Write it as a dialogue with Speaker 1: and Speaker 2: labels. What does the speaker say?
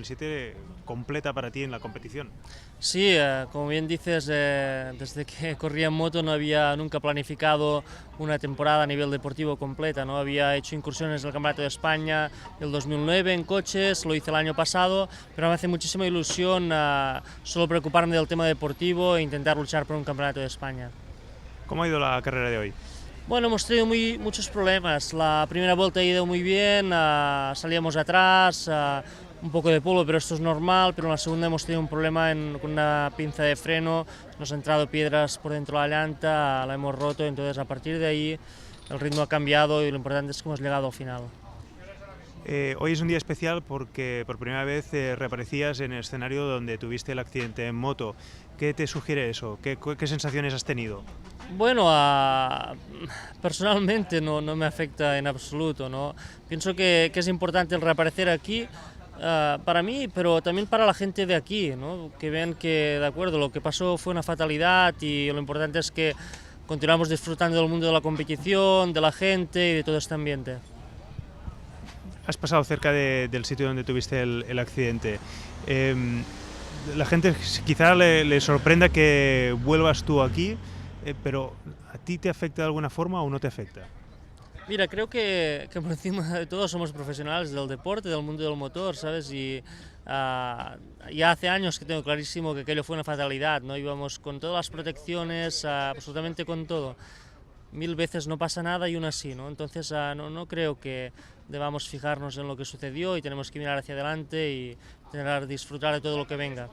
Speaker 1: 2017 completa para ti en la competición.
Speaker 2: Sí, como bien dices, desde que corría en moto no había nunca planificado una temporada a nivel deportivo completa, ¿no? Había hecho incursiones en el Campeonato de España el 2009 en coches, lo hice el año pasado, pero me hace muchísima ilusión solo preocuparme del tema deportivo e intentar luchar por un Campeonato de España.
Speaker 1: ¿Cómo ha ido la carrera de hoy?
Speaker 2: Bueno, hemos tenido muchos problemas. La primera vuelta ha ido muy bien, salíamos atrás, un poco de polvo, pero esto es normal, pero en la segunda hemos tenido un problema con una pinza de freno, nos han entrado piedras por dentro de la llanta, la hemos roto, entonces a partir de ahí el ritmo ha cambiado y lo importante es que hemos llegado al final.
Speaker 1: Hoy es un día especial porque por primera vez reaparecías en el escenario donde tuviste el accidente en moto. ¿Qué te sugiere eso? ¿Qué sensaciones has tenido?
Speaker 2: Bueno, personalmente no me afecta en absoluto, ¿no? Pienso que es importante el reaparecer aquí para mí, pero también para la gente de aquí, ¿no? Que vean que, de acuerdo, lo que pasó fue una fatalidad y lo importante es que continuamos disfrutando del mundo de la competición, de la gente y de todo este ambiente.
Speaker 1: Has pasado cerca del sitio donde tuviste el accidente. La gente quizá le sorprenda que vuelvas tú aquí, pero ¿a ti te afecta de alguna forma o no te afecta?
Speaker 2: Mira, creo que por encima de todo somos profesionales del deporte, del mundo del motor, ¿sabes? Y ya hace años que tengo clarísimo que aquello fue una fatalidad, ¿no? Íbamos con todas las protecciones, absolutamente con todo. Mil veces no pasa nada y aún así, ¿no? Entonces no creo que debamos fijarnos en lo que sucedió y tenemos que mirar hacia adelante y disfrutar de todo lo que venga.